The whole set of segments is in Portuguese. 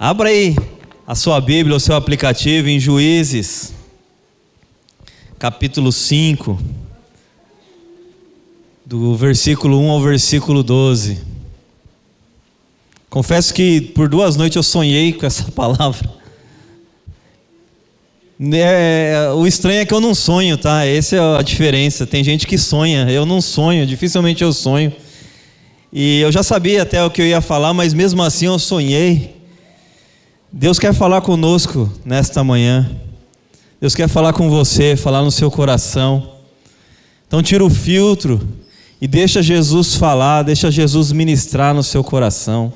Abra aí a sua Bíblia, o seu aplicativo em Juízes, capítulo 5, do versículo 1 ao versículo 12. Confesso que por 2 noites eu sonhei com essa palavra. O estranho é que eu não sonho, tá? Essa é a diferença. Tem gente que sonha, eu não sonho, dificilmente eu sonho. E eu já sabia até o que eu ia falar, mas mesmo assim eu sonhei. Deus quer falar conosco nesta manhã. Deus quer falar com você, falar no seu coração. Então tira o filtro e deixa Jesus falar, deixa Jesus ministrar no seu coração.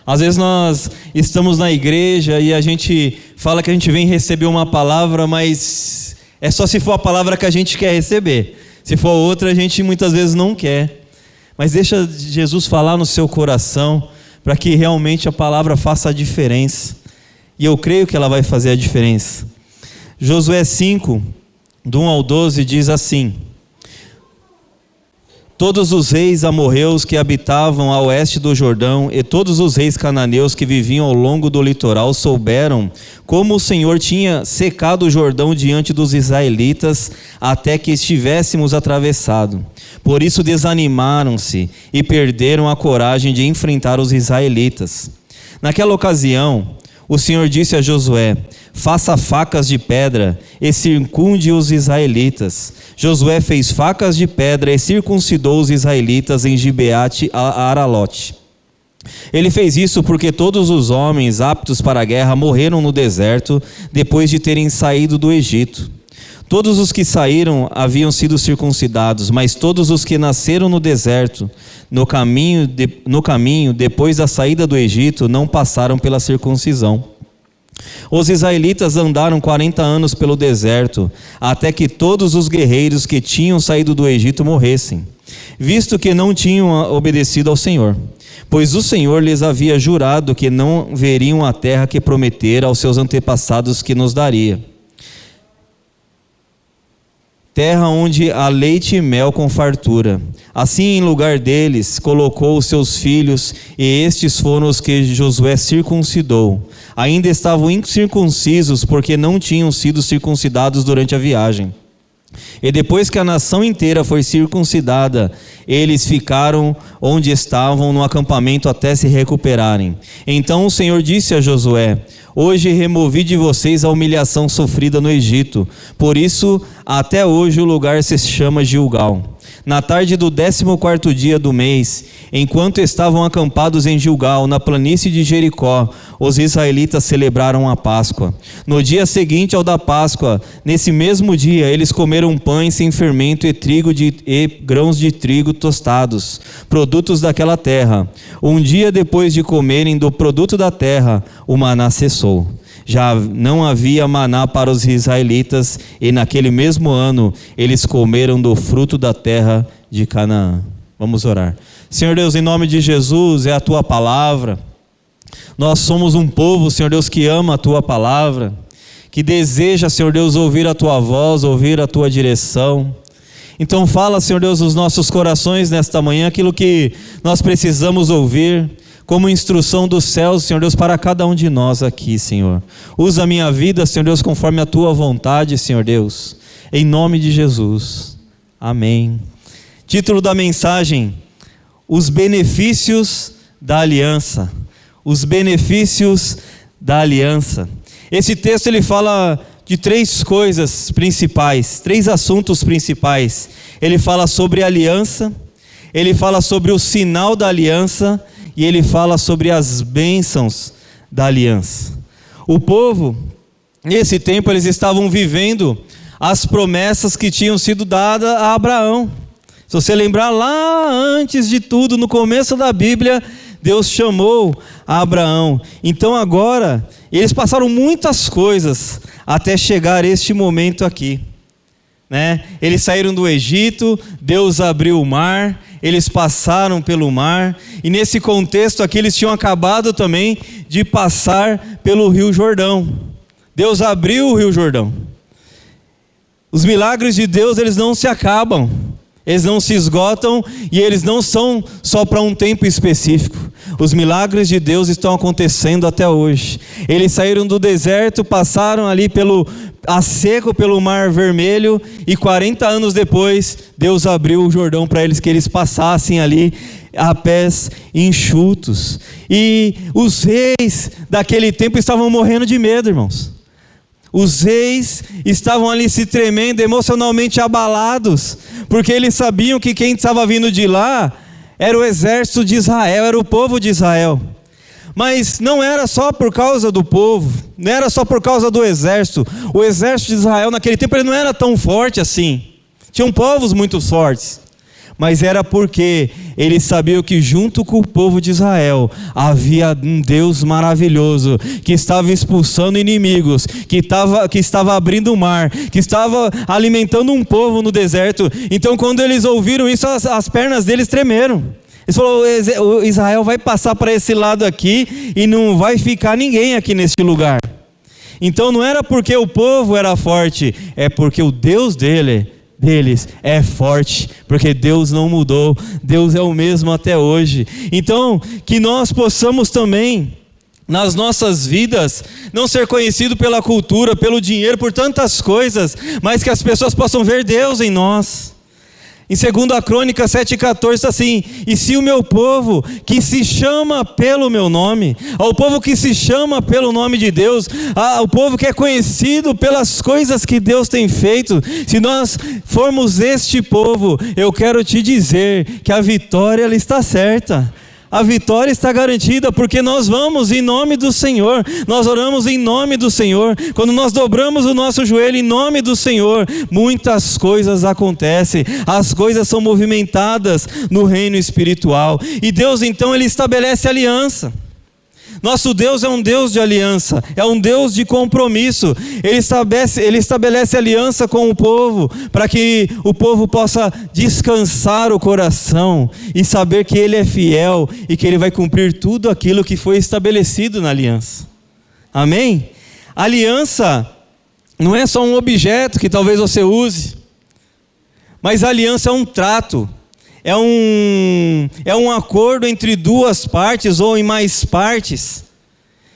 Às vezes nós estamos na igreja e a gente fala que a gente vem receber uma palavra, mas é só se for a palavra que a gente quer receber. Se for outra, a gente muitas vezes não quer. Mas deixa Jesus falar no seu coração, para que realmente a palavra faça a diferença. E eu creio que ela vai fazer a diferença. Josué 5, do 1 ao 12, diz assim: todos os reis amorreus que habitavam a oeste do Jordão e todos os reis cananeus que viviam ao longo do litoral souberam como o Senhor tinha secado o Jordão diante dos israelitas até que estivéssemos atravessado. Por isso desanimaram-se e perderam a coragem de enfrentar os israelitas. Naquela ocasião, o Senhor disse a Josué: faça facas de pedra e circunde os israelitas. Josué fez facas de pedra e circuncidou os israelitas em Gibeate a Aralote. Ele fez isso porque todos os homens aptos para a guerra morreram no deserto depois de terem saído do Egito. Todos os que saíram haviam sido circuncidados, mas todos os que nasceram no deserto, no caminho depois da saída do Egito, não passaram pela circuncisão. Os israelitas andaram 40 anos pelo deserto, até que todos os guerreiros que tinham saído do Egito morressem, visto que não tinham obedecido ao Senhor. Pois o Senhor lhes havia jurado que não veriam a terra que prometera aos seus antepassados que nos daria. Terra onde há leite e mel com fartura. Assim, em lugar deles, colocou os seus filhos, e estes foram os que Josué circuncidou. Ainda estavam incircuncisos, porque não tinham sido circuncidados durante a viagem. E depois que a nação inteira foi circuncidada, eles ficaram onde estavam no acampamento até se recuperarem. Então o Senhor disse a Josué: hoje removi de vocês a humilhação sofrida no Egito, por isso até hoje o lugar se chama Gilgal. Na tarde do 14º dia do mês, enquanto estavam acampados em Gilgal, na planície de Jericó, os israelitas celebraram a Páscoa. No dia seguinte ao da Páscoa, nesse mesmo dia, eles comeram pães sem fermento e grãos de trigo tostados, produtos daquela terra. Um dia depois de comerem do produto da terra, o maná cessou. Já não havia maná para os israelitas, e naquele mesmo ano eles comeram do fruto da terra de Canaã. Vamos orar. Senhor Deus, em nome de Jesus, é a Tua palavra. Nós somos um povo, Senhor Deus, que ama a Tua palavra, que deseja, Senhor Deus, ouvir a Tua voz, ouvir a Tua direção. Então fala, Senhor Deus, nos nossos corações nesta manhã, aquilo que nós precisamos ouvir, como instrução dos céus, Senhor Deus, para cada um de nós aqui, Senhor. Usa a minha vida, Senhor Deus, conforme a Tua vontade, Senhor Deus. Em nome de Jesus. Amém. Título da mensagem: os benefícios da aliança. Os benefícios da aliança. Esse texto ele fala de 3 coisas principais, 3 assuntos principais. Ele fala sobre a aliança, ele fala sobre o sinal da aliança, e ele fala sobre as bênçãos da aliança. O povo, nesse tempo, eles estavam vivendo as promessas que tinham sido dadas a Abraão. Se você lembrar lá antes de tudo, no começo da Bíblia, Deus chamou a Abraão. Então agora, eles passaram muitas coisas até chegar este momento aqui, né? Eles saíram do Egito, Deus abriu o mar, eles passaram pelo mar, e nesse contexto aqui eles tinham acabado também de passar pelo Rio Jordão. Deus abriu o Rio Jordão. Os milagres de Deus, eles não se acabam, eles não se esgotam, e eles não são só para um tempo específico. Os milagres de Deus estão acontecendo até hoje. Eles saíram do deserto, passaram ali a seco pelo Mar Vermelho, e 40 anos depois, Deus abriu o Jordão para eles, que eles passassem ali a pés enxutos. E os reis daquele tempo estavam morrendo de medo, irmãos. Os reis estavam ali se tremendo, emocionalmente abalados, porque eles sabiam que quem estava vindo de lá era o exército de Israel, era o povo de Israel. Mas não era só por causa do povo, não era só por causa do exército. O exército de Israel naquele tempo ele não era tão forte assim. Tinham povos muito fortes. Mas era porque eles sabiam que junto com o povo de Israel havia um Deus maravilhoso, que estava expulsando inimigos, que estava abrindo o mar, que estava alimentando um povo no deserto. Então quando eles ouviram isso, as pernas deles tremeram. Eles falaram: Israel vai passar para esse lado aqui e não vai ficar ninguém aqui neste lugar. Então não era porque o povo era forte, é porque o Deus deles é forte, porque Deus não mudou, Deus é o mesmo até hoje. Então que nós possamos também nas nossas vidas não ser conhecido pela cultura, pelo dinheiro, por tantas coisas, mas que as pessoas possam ver Deus em nós. Em 2 Crônicas 7,14 está assim: e se o meu povo que se chama pelo meu nome, ao povo que se chama pelo nome de Deus, ao povo que é conhecido pelas coisas que Deus tem feito, se nós formos este povo, eu quero te dizer que a vitória ela está certa. A vitória está garantida, porque nós vamos em nome do Senhor, nós oramos em nome do Senhor. Quando nós dobramos o nosso joelho em nome do Senhor, muitas coisas acontecem, as coisas são movimentadas no reino espiritual. E Deus então ele estabelece aliança. Nosso Deus é um Deus de aliança, é um Deus de compromisso. Ele estabelece aliança com o povo, para que o povo possa descansar o coração e saber que Ele é fiel e que Ele vai cumprir tudo aquilo que foi estabelecido na aliança. Amém? A aliança não é só um objeto que talvez você use, mas a aliança é um trato. É um acordo entre duas partes ou em mais partes,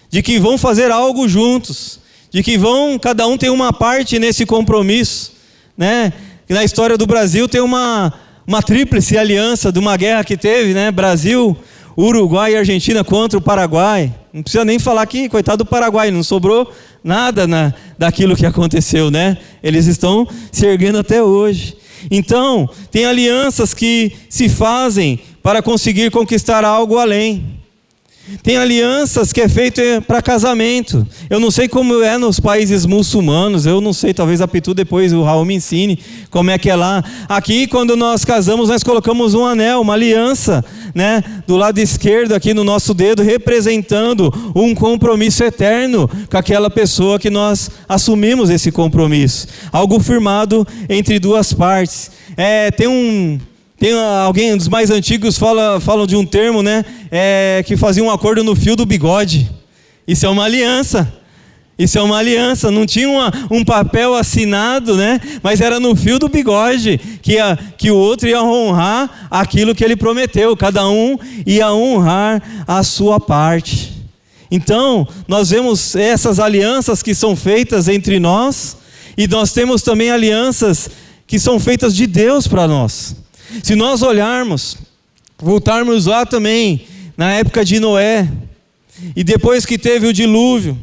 de que vão fazer algo juntos, de que cada um tem uma parte nesse compromisso, né? Na história do Brasil tem uma tríplice aliança de uma guerra que teve, né? Brasil, Uruguai e Argentina contra o Paraguai. Não precisa nem falar aqui, coitado do Paraguai, não sobrou nada daquilo que aconteceu, né? Eles estão se erguendo até hoje. Então, tem alianças que se fazem para conseguir conquistar algo além. Tem alianças que é feito para casamento. Eu não sei como é nos países muçulmanos, eu não sei, talvez a Pitu depois o Raul me ensine como é que é lá. Aqui, quando nós casamos, nós colocamos um anel, uma aliança, né, do lado esquerdo aqui no nosso dedo, representando um compromisso eterno com aquela pessoa que nós assumimos esse compromisso. Algo firmado entre duas partes. Tem alguém dos mais antigos falam de um termo, né? Que fazia um acordo no fio do bigode. Isso é uma aliança. Isso é uma aliança. Não tinha um papel assinado, né? Mas era no fio do bigode que o outro ia honrar aquilo que ele prometeu. Cada um ia honrar a sua parte. Então, nós vemos essas alianças que são feitas entre nós, e nós temos também alianças que são feitas de Deus para nós. Se nós voltarmos lá também, na época de Noé, e depois que teve o dilúvio,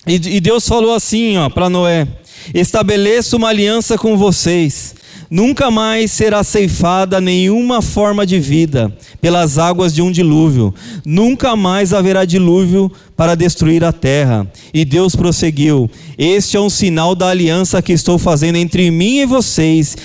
e Deus falou assim para Noé: estabeleço uma aliança com vocês, nunca mais será ceifada nenhuma forma de vida pelas águas de um dilúvio, nunca mais haverá dilúvio para destruir a terra. E Deus prosseguiu: este é um sinal da aliança que estou fazendo entre mim e vocês,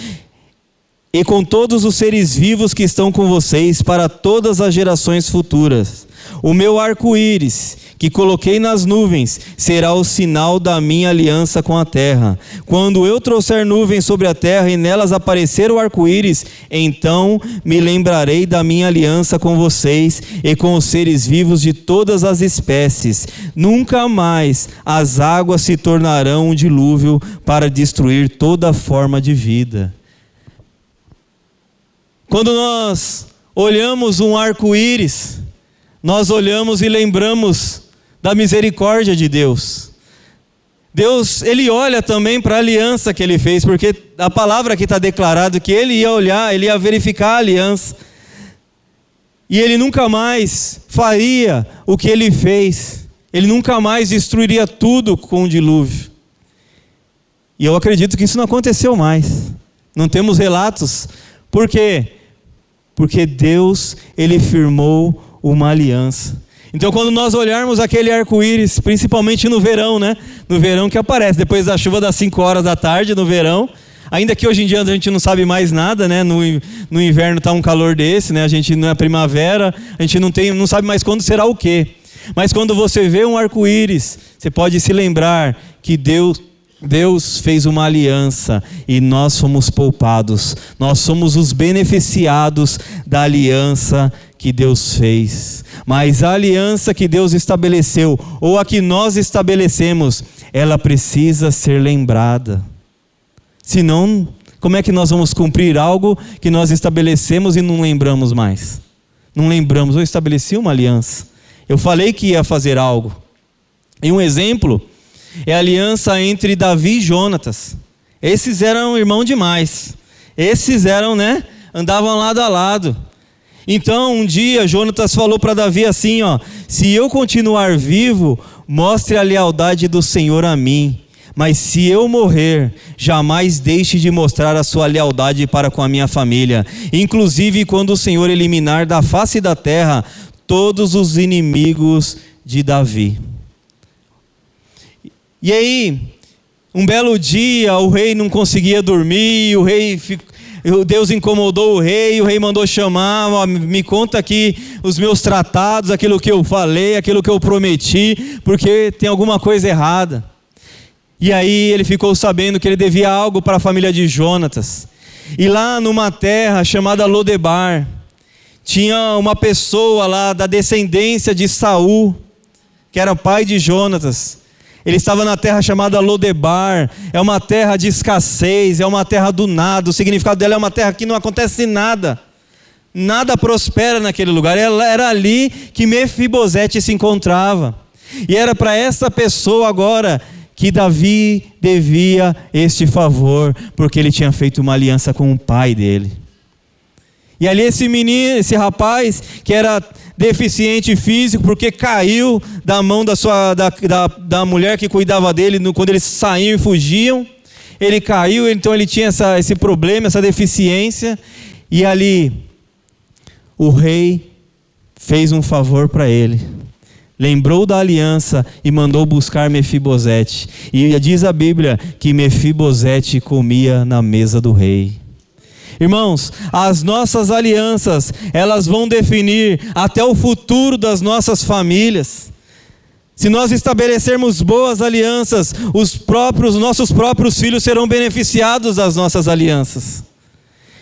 e com todos os seres vivos que estão com vocês para todas as gerações futuras. O meu arco-íris, que coloquei nas nuvens, será o sinal da minha aliança com a terra. Quando eu trouxer nuvens sobre a terra e nelas aparecer o arco-íris, então me lembrarei da minha aliança com vocês e com os seres vivos de todas as espécies. Nunca mais as águas se tornarão um dilúvio para destruir toda forma de vida. Quando nós olhamos um arco-íris, nós olhamos e lembramos da misericórdia de Deus. Deus, Ele olha também para a aliança que Ele fez, porque a palavra aqui está declarado que Ele ia olhar, Ele ia verificar a aliança. E Ele nunca mais faria o que Ele fez. Ele nunca mais destruiria tudo com o dilúvio. E eu acredito que isso não aconteceu mais. Não temos relatos. Por quê? Porque Deus, Ele firmou uma aliança. Então quando nós olharmos aquele arco-íris, principalmente no verão, né? No verão que aparece, depois da chuva das 5 horas da tarde, no verão. Ainda que hoje em dia a gente não sabe mais nada, né? No inverno está um calor desse, né? A gente na primavera, a gente não sabe mais quando será o quê. Mas quando você vê um arco-íris, você pode se lembrar que Deus fez uma aliança e nós fomos poupados. Nós somos os beneficiados da aliança que Deus fez. Mas a aliança que Deus estabeleceu, ou a que nós estabelecemos, ela precisa ser lembrada. Senão, como é que nós vamos cumprir algo que nós estabelecemos e não lembramos mais? Não lembramos, eu estabeleci uma aliança. Eu falei que ia fazer algo. E um exemplo é a aliança entre Davi e Jonatas. Esses eram irmãos demais. Esses eram, né? Andavam lado a lado. Então, um dia, Jonatas falou para Davi assim, ó: se eu continuar vivo, mostre a lealdade do Senhor a mim. Mas se eu morrer, jamais deixe de mostrar a sua lealdade para com a minha família. Inclusive quando o Senhor eliminar da face da terra todos os inimigos de Davi. E aí, um belo dia, o rei não conseguia dormir, Deus incomodou o rei mandou chamar: me conta aqui os meus tratados, aquilo que eu falei, aquilo que eu prometi, porque tem alguma coisa errada. E aí ele ficou sabendo que ele devia algo para a família de Jonatas. E lá numa terra chamada Lodebar, tinha uma pessoa lá da descendência de Saul, que era pai de Jonatas. Ele estava na terra chamada Lodebar. É uma terra de escassez, é uma terra do nada. O significado dela é uma terra que não acontece nada. Nada prospera naquele lugar. Era ali que Mefibosete se encontrava. E era para essa pessoa agora que Davi devia este favor, porque ele tinha feito uma aliança com o pai dele. E ali esse menino, esse rapaz, que era deficiente físico, porque caiu da mão da mulher que cuidava dele, quando eles saíam e fugiam, ele caiu, então ele tinha esse problema, essa deficiência, e ali o rei fez um favor para ele. Lembrou da aliança e mandou buscar Mefibosete. E diz a Bíblia que Mefibosete comia na mesa do rei. Irmãos, as nossas alianças, elas vão definir até o futuro das nossas famílias. Se nós estabelecermos boas alianças, os nossos próprios filhos serão beneficiados das nossas alianças.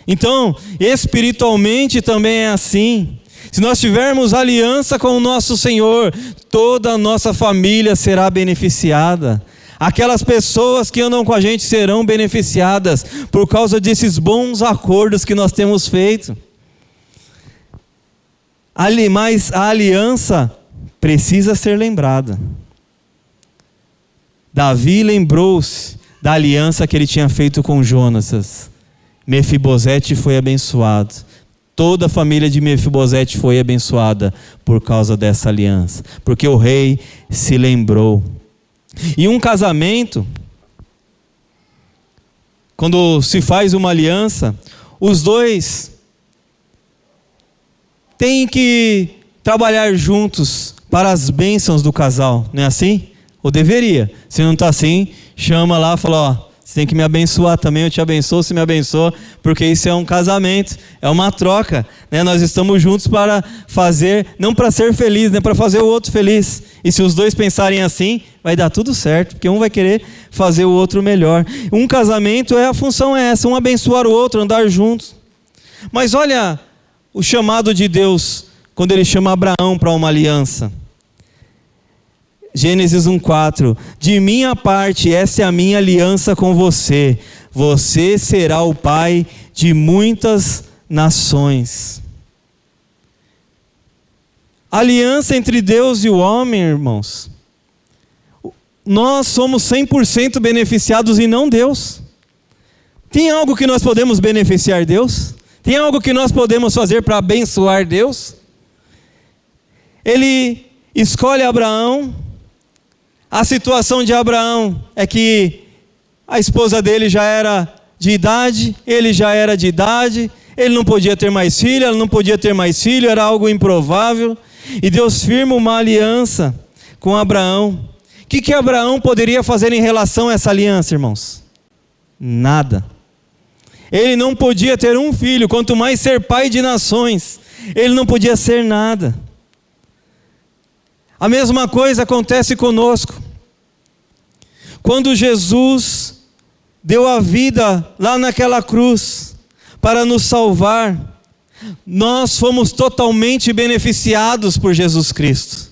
Então, espiritualmente também é assim. Se nós tivermos aliança com o nosso Senhor, toda a nossa família será beneficiada. Aquelas pessoas que andam com a gente serão beneficiadas por causa desses bons acordos que nós temos feito. Mas a aliança precisa ser lembrada. Davi lembrou-se da aliança que ele tinha feito com Jonatas. Mefibosete foi abençoado. Toda a família de Mefibosete foi abençoada por causa dessa aliança, porque o rei se lembrou. E um casamento, quando se faz uma aliança, os dois têm que trabalhar juntos para as bênçãos do casal, não é assim? Ou deveria. Se não está assim, chama lá e fala: ó, você tem que me abençoar também, eu te abençoo, você me abençoa, porque isso é um casamento, é uma troca, né? Nós estamos juntos para fazer, não para ser feliz, né? Para fazer o outro feliz. E se os dois pensarem assim, vai dar tudo certo, porque um vai querer fazer o outro melhor. Um casamento, a função é essa, um abençoar o outro, andar juntos. Mas olha o chamado de Deus, quando Ele chama Abraão para uma aliança. Gênesis 1:4, de minha parte, essa é a minha aliança com você. Você será o pai de muitas nações. A aliança entre Deus e o homem, irmãos, nós somos 100% beneficiados e não Deus. Tem algo que nós podemos beneficiar Deus? Tem algo que nós podemos fazer para abençoar Deus? Ele escolhe Abraão. A situação de Abraão é que a esposa dele já era de idade, ele já era de idade, ele não podia ter mais filho, ela não podia ter mais filho, era algo improvável. E Deus firma uma aliança com Abraão. O que Abraão poderia fazer em relação a essa aliança, irmãos? Nada. Ele não podia ter um filho, quanto mais ser pai de nações. Ele não podia ser nada. A mesma coisa acontece conosco. Quando Jesus deu a vida lá naquela cruz para nos salvar, nós fomos totalmente beneficiados por Jesus Cristo.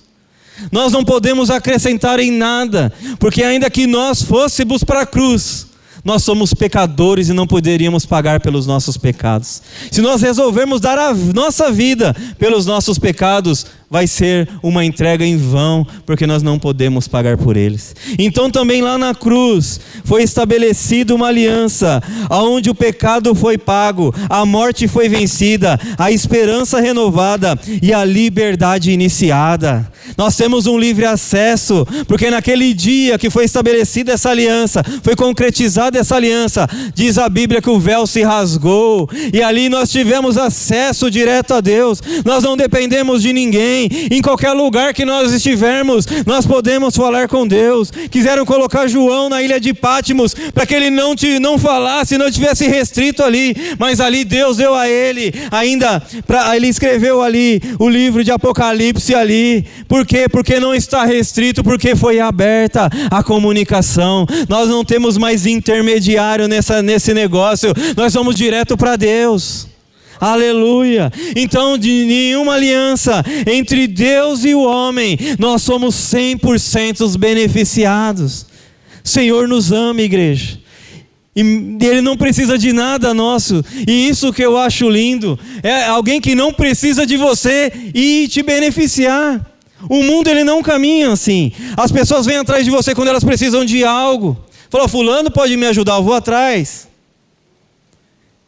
Nós não podemos acrescentar em nada, porque ainda que nós fôssemos para a cruz, nós somos pecadores e não poderíamos pagar pelos nossos pecados. Se nós resolvermos dar a nossa vida pelos nossos pecados, vai ser uma entrega em vão, porque nós não podemos pagar por eles. Então também lá na cruz foi estabelecida uma aliança, onde o pecado foi pago, a morte foi vencida, a esperança renovada e a liberdade iniciada. Nós temos um livre acesso, porque naquele dia que foi estabelecida essa aliança, foi concretizada essa aliança, diz a Bíblia que o véu se rasgou, e ali nós tivemos acesso direto a Deus. Nós não dependemos de ninguém. Em qualquer lugar que nós estivermos, nós podemos falar com Deus. Quiseram colocar João na ilha de Patmos, para que ele não falasse, não tivesse restrito ali, mas ali Deus deu a ele, ele escreveu ali o livro de Apocalipse ali. Por quê? Porque não está restrito, porque foi aberta a comunicação. Nós não temos mais intermediário nesse negócio, nós vamos direto para Deus. Aleluia. Então, de nenhuma aliança entre Deus e o homem, nós somos 100% beneficiados. O Senhor nos ama, igreja, e Ele não precisa de nada nosso. E isso que eu acho lindo, é alguém que não precisa de você e te beneficiar. O mundo ele não caminha assim. As pessoas vêm atrás de você quando elas precisam de algo. Falou, fulano pode me ajudar, eu vou atrás.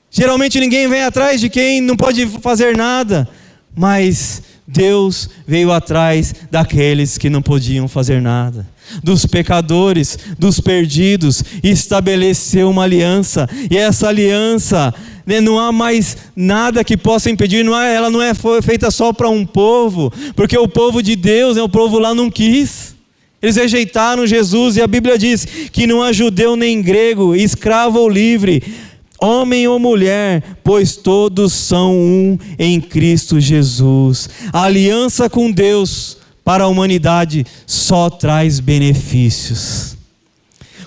Geralmente ninguém vem atrás de quem não pode fazer nada, mas Deus veio atrás daqueles que não podiam fazer nada, dos pecadores, dos perdidos, e estabeleceu uma aliança. E essa aliança, não há mais nada que possa impedir, ela não é feita só para um povo, porque o povo de Deus, o povo lá não quis. Eles rejeitaram Jesus, e a Bíblia diz que não há judeu nem grego, escravo ou livre, homem ou mulher, pois todos são um em Cristo Jesus. A aliança com Deus para a humanidade só traz benefícios.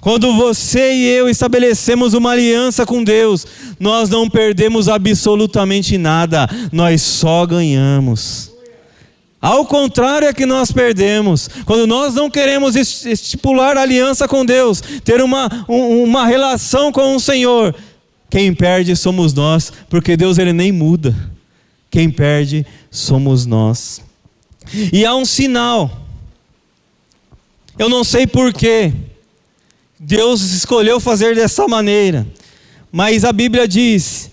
Quando você e eu estabelecemos uma aliança com Deus, nós não perdemos absolutamente nada, nós só ganhamos. Ao contrário é que nós perdemos, quando nós não queremos estipular aliança com Deus, ter uma relação com o Senhor, quem perde somos nós, porque Deus ele nem muda. Quem perde somos nós. E há um sinal. Eu não sei porquê Deus escolheu fazer dessa maneira, mas a Bíblia diz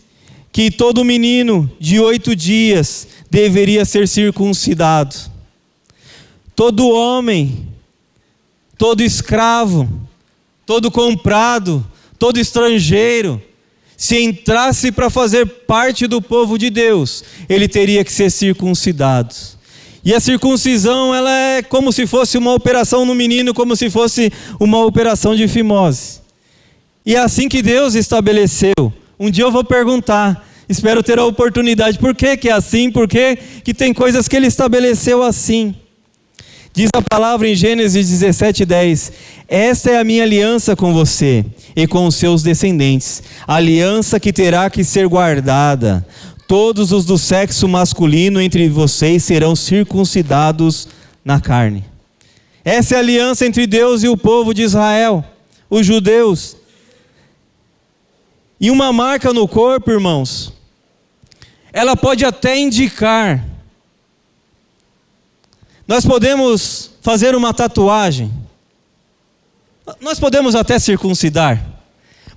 que todo menino de 8 dias deveria ser circuncidado. Todo homem, todo escravo, todo comprado, todo estrangeiro, se entrasse para fazer parte do povo de Deus, ele teria que ser circuncidado. E a circuncisão, ela é como se fosse uma operação no menino, como se fosse uma operação de fimose. E é assim que Deus estabeleceu. Um dia eu vou perguntar, espero ter a oportunidade, por que é assim, por que tem coisas que Ele estabeleceu assim. Diz a palavra em Gênesis 17:10, esta é a minha aliança com você e com os seus descendentes, aliança que terá que ser guardada. Todos os do sexo masculino entre vocês serão circuncidados na carne. Essa é a aliança entre Deus e o povo de Israel, os judeus. E uma marca no corpo, irmãos, ela pode até indicar Nós podemos fazer uma tatuagem. Nós podemos até circuncidar.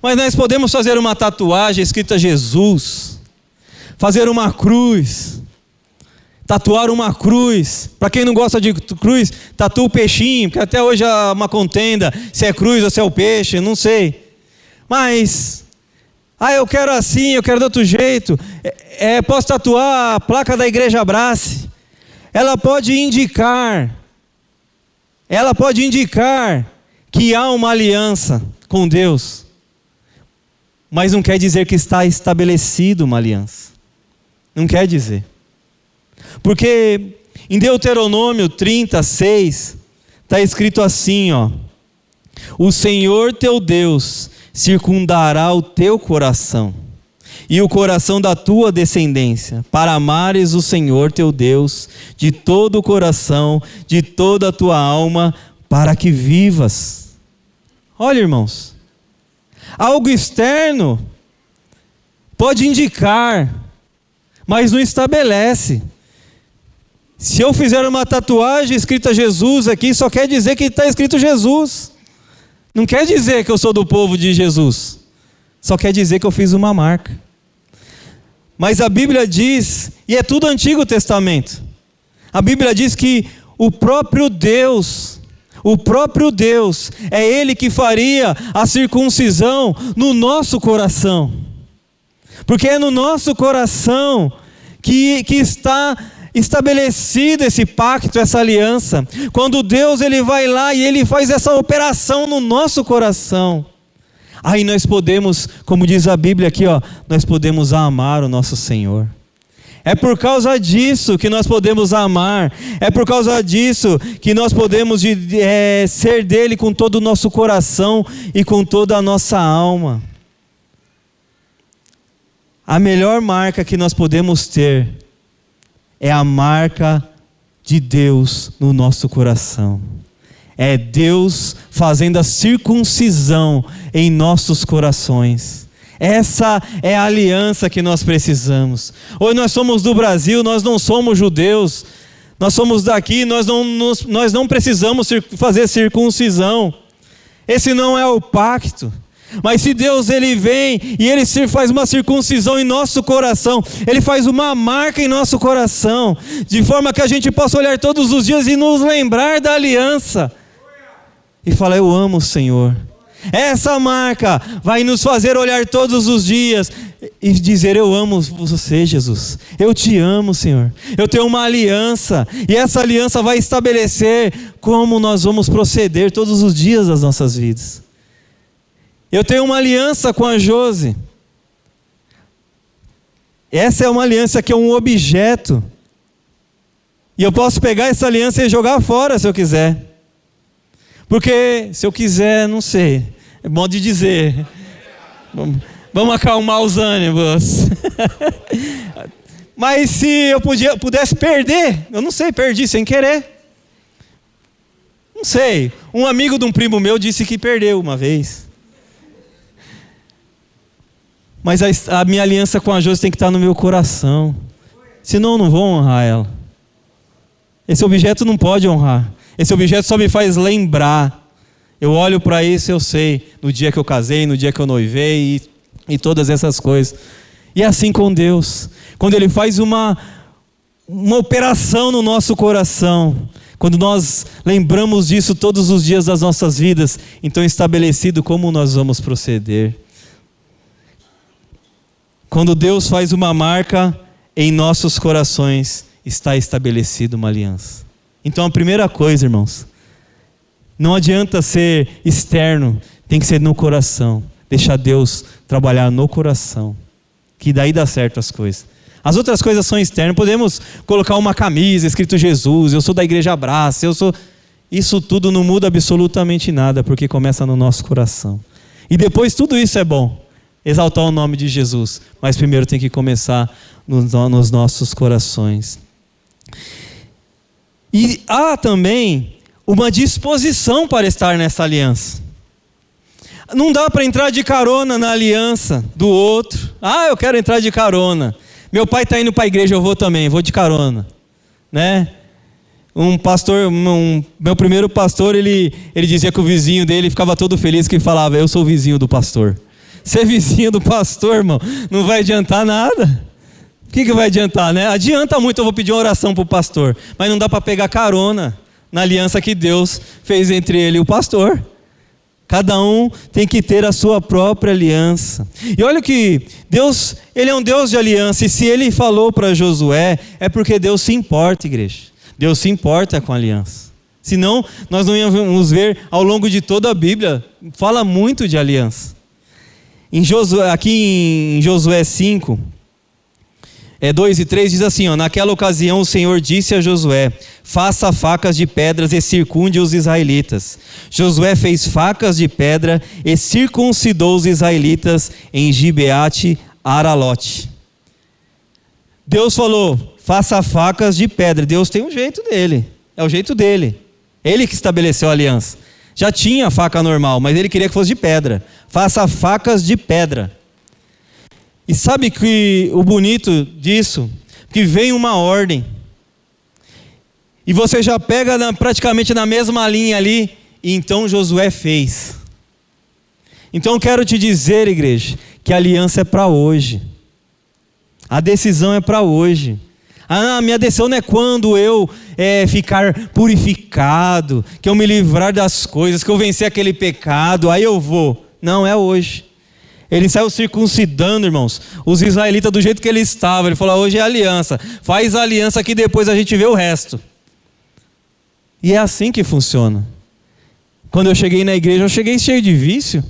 Mas nós podemos fazer uma tatuagem escrita Jesus. Fazer uma cruz. Tatuar uma cruz. Para quem não gosta de cruz, tatua o peixinho. Porque até hoje há uma contenda se é cruz ou se é o peixe, não sei. Mas, eu quero assim, eu quero de outro jeito. Posso tatuar a placa da Igreja Abrace. Ela pode indicar que há uma aliança com Deus, mas não quer dizer que está estabelecida uma aliança. Não quer dizer. Porque em Deuteronômio 36 está escrito assim, o Senhor teu Deus circundará o teu coração e o coração da tua descendência, para amares o Senhor teu Deus de todo o coração, de toda a tua alma, para que vivas. Olha, irmãos, algo externo pode indicar, mas não estabelece. Se eu fizer uma tatuagem escrita Jesus aqui, só quer dizer que está escrito Jesus. Não quer dizer que eu sou do povo de Jesus. Só quer dizer que eu fiz uma marca. Mas a Bíblia diz, e é tudo Antigo Testamento, a Bíblia diz que o próprio Deus, é Ele que faria a circuncisão no nosso coração. Porque é no nosso coração que está estabelecido esse pacto, essa aliança. Quando Deus ele vai lá e Ele faz essa operação no nosso coração, aí nós podemos, como diz a Bíblia aqui, nós podemos amar o nosso Senhor. É por causa disso que nós podemos amar. É por causa disso que nós podemos ser dele com todo o nosso coração e com toda a nossa alma. A melhor marca que nós podemos ter é a marca de Deus no nosso coração. É Deus fazendo a circuncisão em nossos corações. Essa é a aliança que nós precisamos. Hoje nós somos do Brasil, nós não somos judeus. Nós somos daqui, nós não precisamos fazer circuncisão. Esse não é o pacto. Mas se Deus ele vem e Ele faz uma circuncisão em nosso coração, Ele faz uma marca em nosso coração, de forma que a gente possa olhar todos os dias e nos lembrar da aliança. E falar, eu amo o Senhor. Essa marca vai nos fazer olhar todos os dias e dizer, eu amo você, Jesus. Eu te amo, Senhor. Eu tenho uma aliança. E essa aliança vai estabelecer como nós vamos proceder todos os dias das nossas vidas. Eu tenho uma aliança com a Josi. Essa é uma aliança que é um objeto. E eu posso pegar essa aliança e jogar fora se eu quiser. Porque se eu quiser, não sei. É bom de dizer. Vamos acalmar os ânimos. Mas se eu pudesse perder, eu não sei, perdi sem querer. Não sei. Um amigo de um primo meu disse que perdeu uma vez. Mas a minha aliança com a Josi tem que estar no meu coração. Senão eu não vou honrar ela. Esse objeto não pode honrar. Esse objeto só me faz lembrar. Eu olho para isso e eu sei. No dia que eu casei, no dia que eu noivei e todas essas coisas. E é assim com Deus. Quando Ele faz uma operação no nosso coração. Quando nós lembramos disso todos os dias das nossas vidas. Então é estabelecido como nós vamos proceder. Quando Deus faz uma marca em nossos corações, está estabelecida uma aliança. Então a primeira coisa, irmãos, não adianta ser externo, tem que ser no coração. Deixar Deus trabalhar no coração, que daí dá certo as coisas. As outras coisas são externas, podemos colocar uma camisa escrito Jesus, eu sou da Igreja Abraço, isso tudo não muda absolutamente nada, porque começa no nosso coração. E depois tudo isso é bom. Exaltar o nome de Jesus, mas primeiro tem que começar nos nossos corações. E há também uma disposição para estar nessa aliança. Não dá para entrar de carona na aliança do outro. Eu quero entrar de carona. Meu pai está indo para a igreja, eu vou também, vou de carona, né? Meu primeiro pastor, ele dizia que o vizinho dele ficava todo feliz, que falava: eu sou o vizinho do pastor. Ser vizinho do pastor, irmão, não vai adiantar nada. O que vai adiantar, né? Adianta muito, eu vou pedir uma oração para o pastor, mas não dá para pegar carona na aliança que Deus fez entre ele e o pastor. Cada um tem que ter a sua própria aliança. E olha que Deus, Ele é um Deus de aliança, e se Ele falou para Josué, é porque Deus se importa, igreja. Deus se importa com a aliança. Senão, nós não íamos ver ao longo de toda a Bíblia, fala muito de aliança. Aqui em Josué 5, 2 e 3 diz assim, naquela ocasião o Senhor disse a Josué: faça facas de pedras e circunde os israelitas. Josué fez facas de pedra e circuncidou os israelitas em Gibeate Aralote. Deus falou: faça facas de pedra. Deus tem um jeito dele, é o jeito dele. Ele que estabeleceu a aliança. Já tinha faca normal, mas ele queria que fosse de pedra. Faça facas de pedra. E sabe que o bonito disso? Que vem uma ordem. E você já pega praticamente na mesma linha ali. E então Josué fez. Então eu quero te dizer, igreja, que a aliança é para hoje. A decisão é para hoje. A minha decisão não é quando eu ficar purificado, que eu me livrar das coisas, que eu vencer aquele pecado, aí eu vou. Não, é hoje. Ele saiu circuncidando, irmãos, os israelitas do jeito que ele estava. Ele falou: hoje é aliança, faz a aliança que depois a gente vê o resto. E é assim que funciona. Quando eu cheguei na igreja, eu cheguei cheio de vício.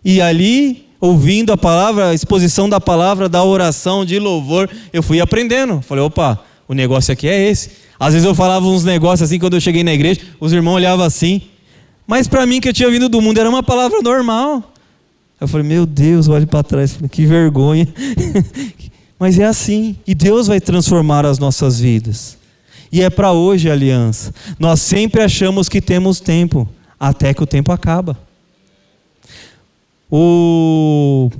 E ali, ouvindo a palavra, a exposição da palavra, da oração, de louvor, eu fui aprendendo. Falei: opa, o negócio aqui é esse. Às vezes eu falava uns negócios assim, quando eu cheguei na igreja, os irmãos olhavam assim. Mas para mim, que eu tinha vindo do mundo, era uma palavra normal. Eu falei: meu Deus, olho para trás, que vergonha. Mas é assim, e Deus vai transformar as nossas vidas. E é para hoje a aliança. Nós sempre achamos que temos tempo, até que o tempo acaba. O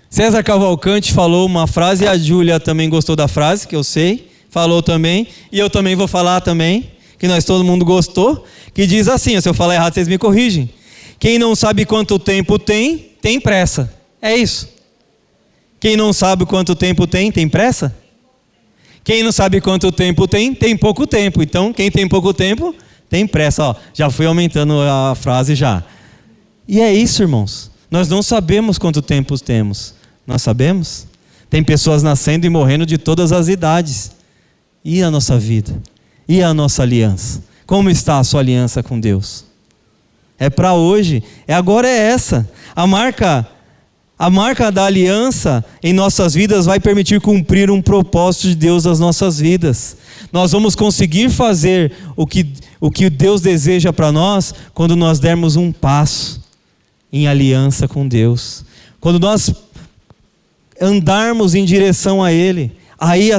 César Cavalcante falou uma frase, e a Júlia também gostou da frase, que eu sei, falou também, e eu também vou falar também, que todo mundo gostou, que diz assim: se eu falar errado, vocês me corrigem. Quem não sabe quanto tempo tem, tem pressa. É isso. Quem não sabe quanto tempo tem, tem pressa? Quem não sabe quanto tempo tem, tem pouco tempo. Então, quem tem pouco tempo, tem pressa. Já fui aumentando a frase já. E é isso, irmãos. Nós não sabemos quanto tempo temos. Nós sabemos? Tem pessoas nascendo e morrendo de todas as idades. E a nossa vida? E a nossa aliança? Como está a sua aliança com Deus? É para hoje, agora é essa. A marca da aliança em nossas vidas vai permitir cumprir um propósito de Deus nas nossas vidas. Nós vamos conseguir fazer o que Deus deseja para nós quando nós dermos um passo em aliança com Deus. Quando nós andarmos em direção a Ele, aí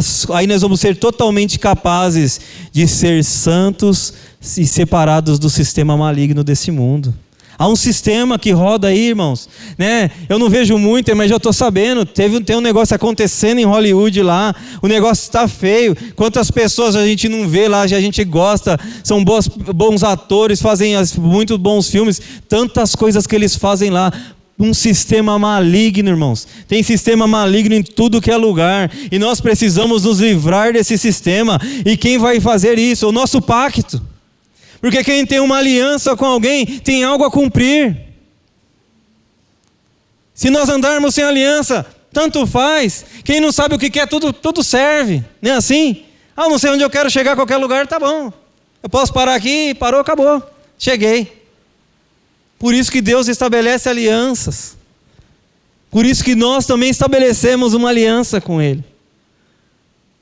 nós vamos ser totalmente capazes de ser santos e separados do sistema maligno desse mundo. Há um sistema que roda aí, irmãos, né? Eu não vejo muito, mas já estou sabendo. Tem um negócio acontecendo em Hollywood lá. O negócio está feio. Quantas pessoas a gente não vê lá, a gente gosta, são bons atores, fazem muito bons filmes. Tantas coisas que eles fazem lá. Um sistema maligno, irmãos. Tem sistema maligno em tudo que é lugar. E nós precisamos nos livrar desse sistema. E quem vai fazer isso? O nosso pacto. Porque quem tem uma aliança com alguém tem algo a cumprir. Se nós andarmos sem aliança, tanto faz. Quem não sabe o que quer, tudo serve. Não é assim? Não sei onde eu quero chegar, a qualquer lugar, tá bom. Eu posso parar aqui, parou, acabou. Cheguei. Por isso que Deus estabelece alianças. Por isso que nós também estabelecemos uma aliança com Ele.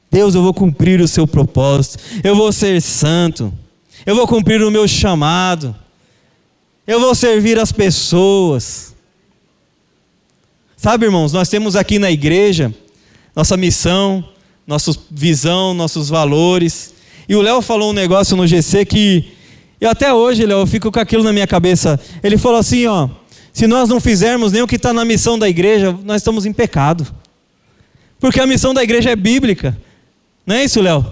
Deus, eu vou cumprir o seu propósito. Eu vou ser santo. Eu vou cumprir o meu chamado. Eu vou servir as pessoas. Sabe, irmãos, nós temos aqui na igreja nossa missão, nossa visão, nossos valores. E o Léo falou um negócio no GC que eu até hoje, Léo, eu fico com aquilo na minha cabeça. Ele falou assim, se nós não fizermos nem o que está na missão da igreja, nós estamos em pecado. Porque a missão da igreja é bíblica. Não é isso, Léo?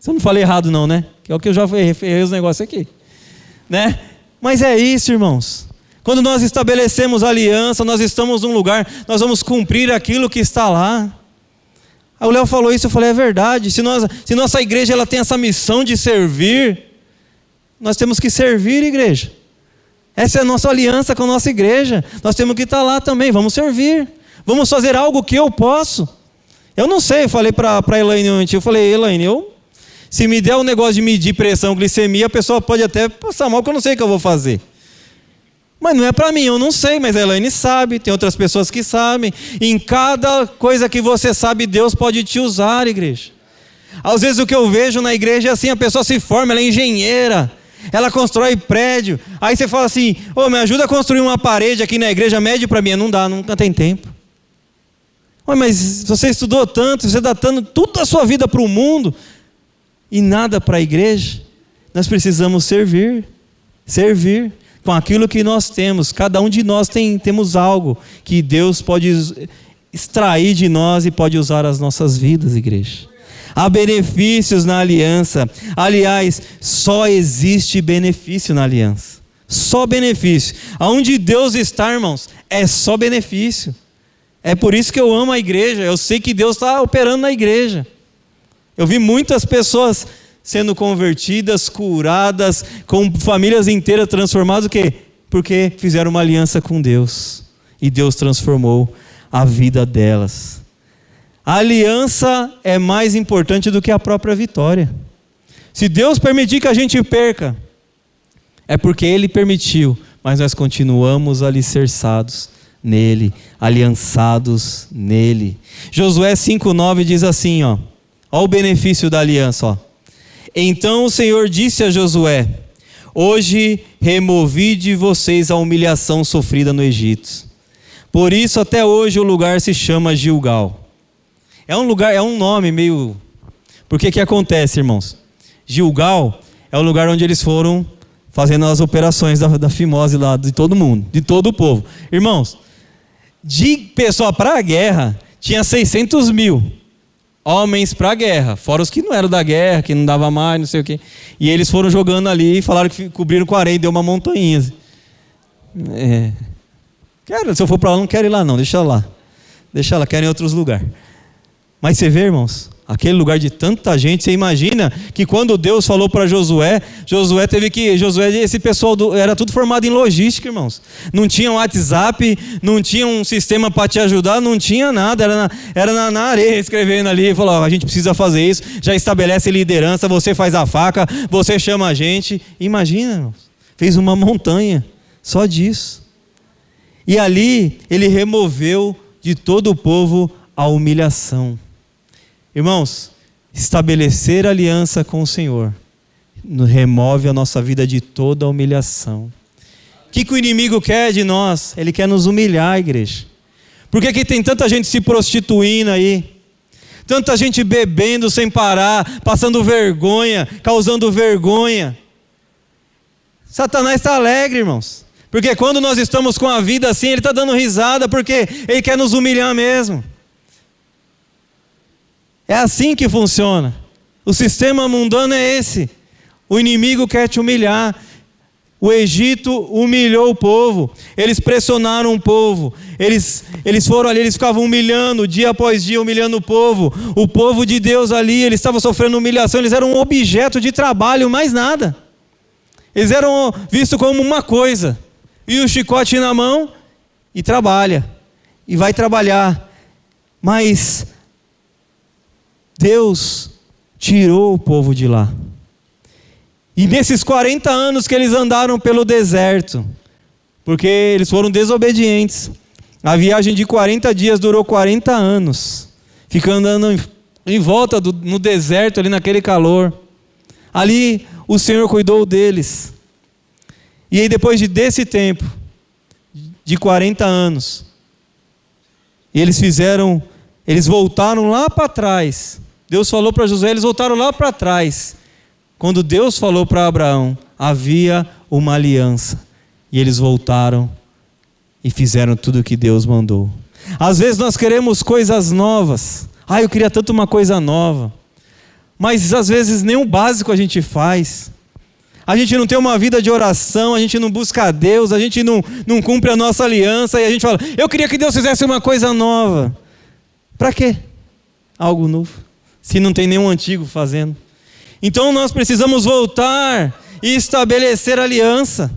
Se eu não falei errado não, né? Que é o que eu já errei os negócios aqui, né? Mas é isso, irmãos. Quando nós estabelecemos aliança, nós estamos num lugar, nós vamos cumprir aquilo que está lá. Aí o Léo falou isso, eu falei, é verdade. Se nossa igreja ela tem essa missão de servir, nós temos que servir, igreja. Essa é a nossa aliança com a nossa igreja. Nós temos que estar lá também, vamos servir. Vamos fazer algo que eu posso. Eu não sei, eu falei para a Elaine ontem, eu falei, Elaine, se me der um negócio de medir pressão, glicemia, a pessoa pode até passar mal, porque eu não sei o que eu vou fazer. Mas não é para mim, eu não sei, mas a Elaine sabe, tem outras pessoas que sabem. Em cada coisa que você sabe, Deus pode te usar, igreja. Às vezes o que eu vejo na igreja é assim, a pessoa se forma, ela é engenheira, ela constrói prédio. Aí você fala assim, me ajuda a construir uma parede aqui na igreja, mede para mim. Não dá, nunca tem tempo. Mas você estudou tanto, você está dando toda a sua vida para o mundo e nada para a igreja. Nós precisamos servir com aquilo que nós temos. Cada um de nós temos algo que Deus pode extrair de nós e pode usar as nossas vidas, igreja. Há benefícios na aliança. Aliás, só existe benefício na aliança. Só benefício. Aonde Deus está, irmãos, é só benefício. É por isso que eu amo a igreja. Eu sei que Deus está operando na igreja. Eu vi muitas pessoas sendo convertidas, curadas, com famílias inteiras transformadas. O quê? Porque fizeram uma aliança com Deus. E Deus transformou a vida delas. A aliança é mais importante do que a própria vitória. Se Deus permitir que a gente perca, é porque Ele permitiu. Mas nós continuamos alicerçados nele, aliançados nele. Josué 5,9 diz assim, ó o benefício da aliança, Então o Senhor disse a Josué, hoje removi de vocês a humilhação sofrida no Egito. Por isso até hoje o lugar se chama Gilgal. É um nome meio... Porque que acontece, irmãos? Gilgal é o lugar onde eles foram fazendo as operações da fimose lá, de todo mundo, de todo o povo. Irmãos, de pessoa para a guerra, tinha 600 mil homens para a guerra, fora os que não eram da guerra, que não dava mais, não sei o quê. E eles foram jogando ali e falaram que cobriram com areia e deu uma montanha. Se eu for para lá, não quero ir lá não, deixa lá, quero ir em outros lugares. Mas você vê, irmãos, aquele lugar de tanta gente, você imagina que quando Deus falou para Josué esse pessoal era tudo formado em logística, irmãos. Não tinha um WhatsApp, não tinha um sistema para te ajudar, não tinha nada, era na areia escrevendo ali, falou, a gente precisa fazer isso, já estabelece liderança, você faz a faca, você chama a gente. Imagina, irmãos, fez uma montanha só disso. E ali ele removeu de todo o povo a humilhação. Irmãos, estabelecer aliança com o Senhor remove a nossa vida de toda a humilhação. O que o inimigo quer de nós? Ele quer nos humilhar, igreja. Por que tem tanta gente se prostituindo aí? Tanta gente bebendo sem parar, passando vergonha, causando vergonha. Satanás está alegre, irmãos. Porque quando nós estamos com a vida assim, ele está dando risada, porque ele quer nos humilhar mesmo. É assim que funciona. O sistema mundano é esse. O inimigo quer te humilhar. O Egito humilhou o povo. Eles pressionaram o povo. Eles foram ali, eles ficavam humilhando, dia após dia, humilhando o povo. O povo de Deus ali, eles estavam sofrendo humilhação. Eles eram um objeto de trabalho, mais nada. Eles eram vistos como uma coisa. E o chicote na mão e trabalha. E vai trabalhar. Mas Deus tirou o povo de lá. E nesses 40 anos que eles andaram pelo deserto, porque eles foram desobedientes, a viagem de 40 dias durou 40 anos, ficando andando em volta no deserto, ali naquele calor. Ali o Senhor cuidou deles. E aí depois desse tempo, de 40 anos, eles voltaram lá para trás. Deus falou para Josué, eles voltaram lá para trás. Quando Deus falou para Abraão, havia uma aliança. E eles voltaram e fizeram tudo o que Deus mandou. Às vezes nós queremos coisas novas. Eu queria tanto uma coisa nova. mas às vezes nem o básico a gente faz. A gente não tem uma vida de oração, a gente não busca a Deus, a gente não cumpre a nossa aliança, e a gente fala, eu queria que Deus fizesse uma coisa nova. Para quê? Algo novo, se não tem nenhum antigo fazendo. Então nós precisamos voltar e estabelecer aliança,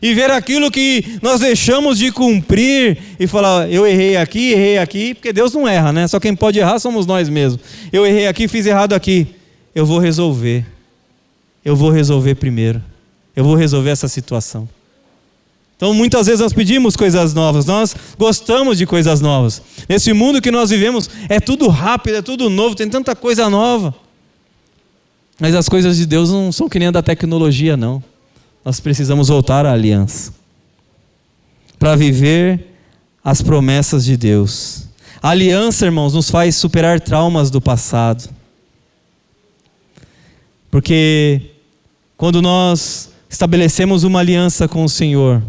e ver aquilo que nós deixamos de cumprir, e falar, eu errei aqui, porque Deus não erra, né? Só quem pode errar somos nós mesmos. Eu errei aqui, fiz errado aqui, eu vou resolver primeiro, eu vou resolver essa situação. Então muitas vezes nós pedimos coisas novas, nós gostamos de coisas novas. Nesse mundo que nós vivemos, é tudo rápido, é tudo novo, tem tanta coisa nova. Mas as coisas de Deus não são que nem a da tecnologia, não. Nós precisamos voltar à aliança, para viver as promessas de Deus. A aliança, irmãos, nos faz superar traumas do passado. Porque quando nós estabelecemos uma aliança com o Senhor,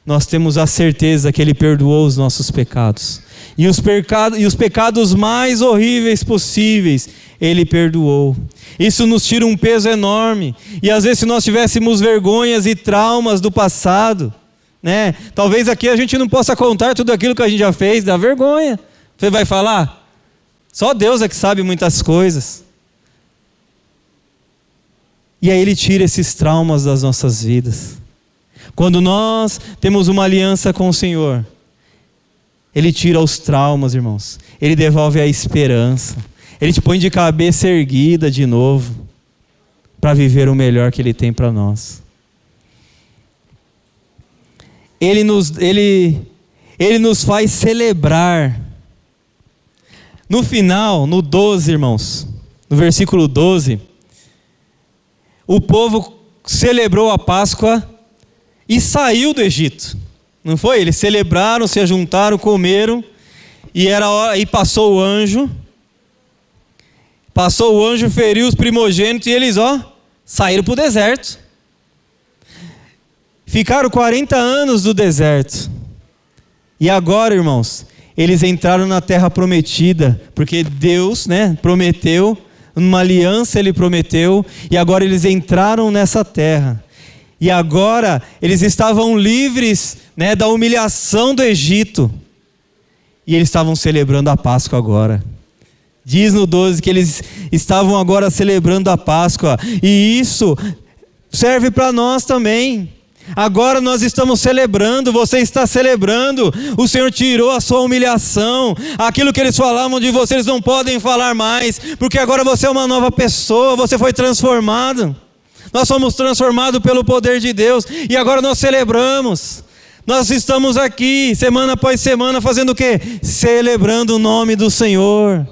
nós temos a certeza que Ele perdoou os nossos pecados. E os pecados mais horríveis possíveis, Ele perdoou. Isso nos tira um peso enorme. E às vezes se nós tivéssemos vergonhas e traumas do passado, né? Talvez aqui a gente não possa contar tudo aquilo que a gente já fez, dá vergonha. Você vai falar? Só Deus é que sabe muitas coisas. E aí Ele tira esses traumas das nossas vidas. Quando nós temos uma aliança com o Senhor, Ele tira os traumas, irmãos. Ele devolve a esperança. Ele te põe de cabeça erguida de novo, para viver o melhor que Ele tem para nós. Ele nos faz celebrar. No final, no 12, irmãos, no versículo 12, o povo celebrou a Páscoa e saiu do Egito. Não foi? Eles celebraram, se ajuntaram, comeram, e passou o anjo. Passou o anjo, feriu os primogênitos e eles, saíram para o deserto. Ficaram 40 anos no deserto. E agora, irmãos, eles entraram na terra prometida, porque Deus, prometeu, numa aliança Ele prometeu, e agora eles entraram nessa terra. E agora eles estavam livres, da humilhação do Egito. E eles estavam celebrando a Páscoa agora. Diz no 12 que eles estavam agora celebrando a Páscoa. E isso serve para nós também. Agora nós estamos celebrando, você está celebrando. O Senhor tirou a sua humilhação. Aquilo que eles falavam de você, eles não podem falar mais, porque agora você é uma nova pessoa, você foi transformado. Nós somos transformados pelo poder de Deus. E agora nós celebramos. Nós estamos aqui, semana após semana, fazendo o quê? Celebrando o nome do Senhor.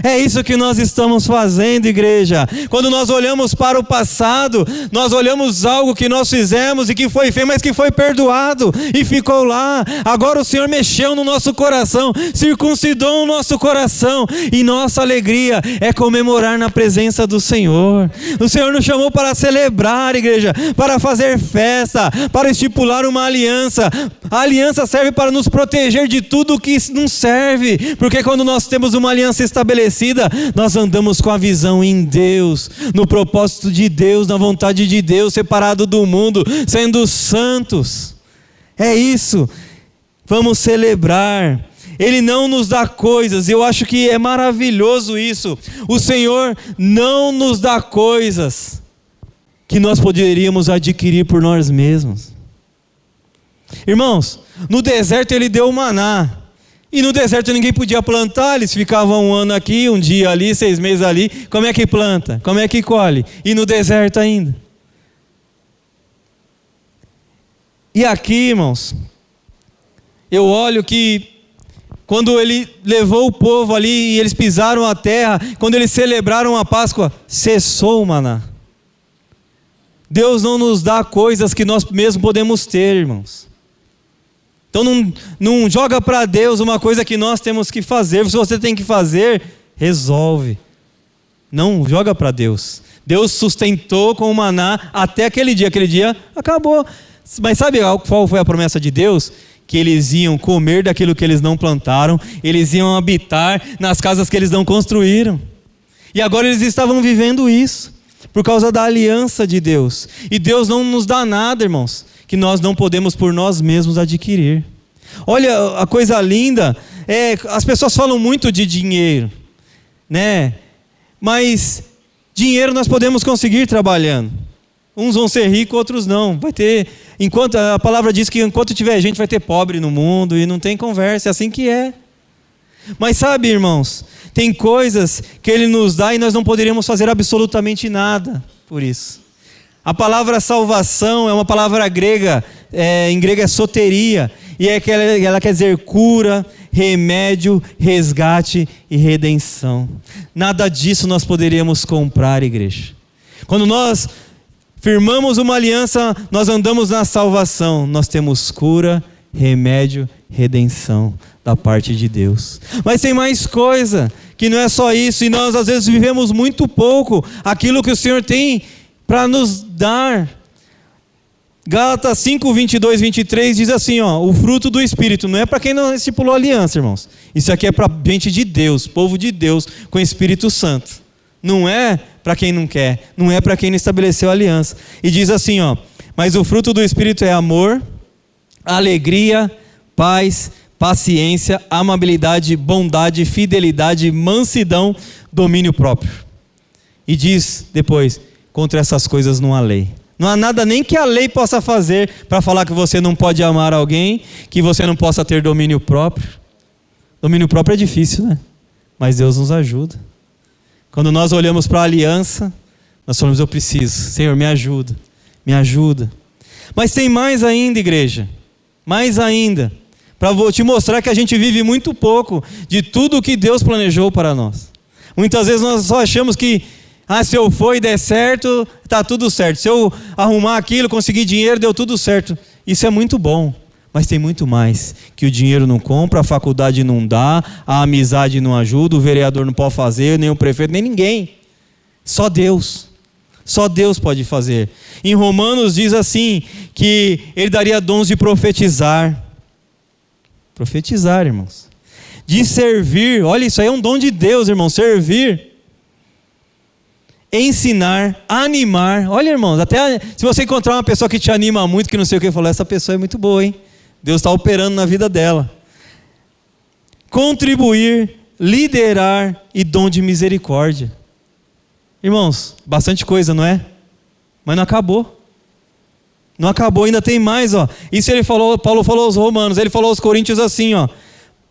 É isso que nós estamos fazendo, igreja. Quando nós olhamos para o passado, nós olhamos algo que nós fizemos e que foi feio, mas que foi perdoado e ficou lá. Agora o Senhor mexeu no nosso coração, circuncidou o nosso coração, e nossa alegria é comemorar na presença do Senhor. O Senhor nos chamou para celebrar, igreja, para fazer festa, para estipular uma aliança. A aliança serve para nos proteger de tudo que não serve, porque quando nós temos uma aliança estabelecida, nós andamos com a visão em Deus, no propósito de Deus, na vontade de Deus, separado do mundo, sendo santos. É isso. Vamos celebrar. Ele não nos dá coisas. Eu acho que é maravilhoso isso. O Senhor não nos dá coisas que nós poderíamos adquirir por nós mesmos. Irmãos, no deserto Ele deu o maná. E no deserto ninguém podia plantar, eles ficavam um ano aqui, um dia ali, 6 meses ali. Como é que planta? Como é que colhe? E no deserto ainda. E aqui, irmãos, eu olho que quando Ele levou o povo ali e eles pisaram a terra, quando eles celebraram a Páscoa, cessou o maná. Deus não nos dá coisas que nós mesmos podemos ter, irmãos. Então não joga para Deus uma coisa que nós temos que fazer. Se você tem que fazer, resolve. Não joga para Deus. Deus sustentou com o maná até aquele dia. Aquele dia acabou. Mas sabe qual foi a promessa de Deus? Que eles iam comer daquilo que eles não plantaram. Eles iam habitar nas casas que eles não construíram. E agora eles estavam vivendo isso, por causa da aliança de Deus. E Deus não nos dá nada, irmãos, que nós não podemos por nós mesmos adquirir. Olha, a coisa linda, as pessoas falam muito de dinheiro, né? Mas dinheiro nós podemos conseguir trabalhando. Uns vão ser ricos, outros não. Vai ter, enquanto a palavra diz que enquanto tiver gente vai ter pobre no mundo, e não tem conversa, é assim que é. Mas sabe, irmãos, tem coisas que Ele nos dá e nós não poderíamos fazer absolutamente nada por isso. A palavra salvação é uma palavra grega, em grego é soteria, e ela quer dizer cura, remédio, resgate e redenção. Nada disso nós poderíamos comprar, igreja. Quando nós firmamos uma aliança, nós andamos na salvação, nós temos cura, remédio, redenção da parte de Deus. Mas tem mais coisa, que não é só isso, e nós às vezes vivemos muito pouco aquilo que o Senhor tem para nos dar. Gálatas 5, 22, 23 diz assim, o fruto do Espírito, não é para quem não estipulou aliança, irmãos. Isso aqui é para gente de Deus, povo de Deus, com o Espírito Santo. Não é para quem não quer, não é para quem não estabeleceu aliança. E diz assim, mas o fruto do Espírito é amor, alegria, paz, paciência, amabilidade, bondade, fidelidade, mansidão, domínio próprio. E diz depois, contra essas coisas não há lei. Não há nada nem que a lei possa fazer para falar que você não pode amar alguém, que você não possa ter domínio próprio. Domínio próprio é difícil, né? Mas Deus nos ajuda. Quando nós olhamos para a aliança, nós falamos, eu preciso, Senhor, me ajuda, me ajuda. Mas tem mais ainda, igreja, mais ainda, para te mostrar que a gente vive muito pouco de tudo o que Deus planejou para nós. Muitas vezes nós só achamos que, se eu for e der certo, está tudo certo. Se eu arrumar aquilo, conseguir dinheiro, deu tudo certo. Isso é muito bom, mas tem muito mais. Que o dinheiro não compra, a faculdade não dá, a amizade não ajuda, o vereador não pode fazer, nem o prefeito, nem ninguém. Só Deus. Só Deus pode fazer. Em Romanos diz assim, que Ele daria dons de profetizar. Profetizar, irmãos. De servir, olha, isso aí é um dom de Deus, irmão, servir. Ensinar, animar. Olha, irmãos, até se você encontrar uma pessoa que te anima muito, que não sei o que, falar, essa pessoa é muito boa, hein? Deus está operando na vida dela. Contribuir, liderar e dom de misericórdia. Irmãos, bastante coisa, não é? Mas não acabou. Não acabou, ainda tem mais, Isso ele falou, Paulo falou aos romanos, ele falou aos coríntios assim,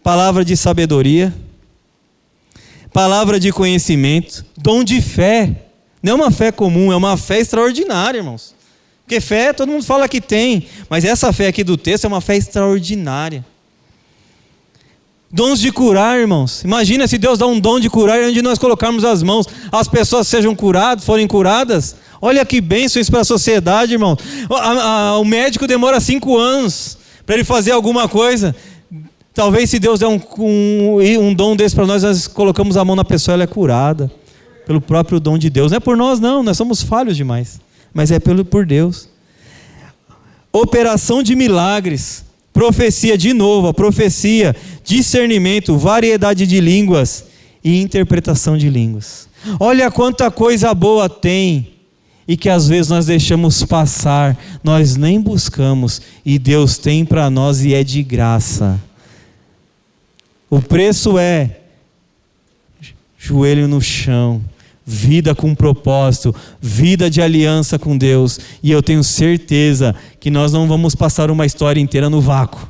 palavra de sabedoria, palavra de conhecimento, dom de fé. Não é uma fé comum, é uma fé extraordinária, irmãos. Porque fé, todo mundo fala que tem, mas essa fé aqui do texto é uma fé extraordinária. Dons de curar, irmãos. Imagina se Deus dá um dom de curar, onde nós colocarmos as mãos, as pessoas sejam curadas, forem curadas. Olha que bênção isso para a sociedade, irmão. O médico demora 5 anos para ele fazer alguma coisa. Talvez se Deus der um dom desse para nós, nós colocamos a mão na pessoa, ela é curada. Pelo próprio dom de Deus. Não é por nós não, nós somos falhos demais. Mas é por Deus. Operação de milagres. Profecia, de novo, a profecia, discernimento, variedade de línguas e interpretação de línguas. Olha quanta coisa boa tem e que às vezes nós deixamos passar, nós nem buscamos e Deus tem para nós e é de graça. O preço é joelho no chão, vida com propósito, vida de aliança com Deus, e eu tenho certeza que nós não vamos passar uma história inteira no vácuo.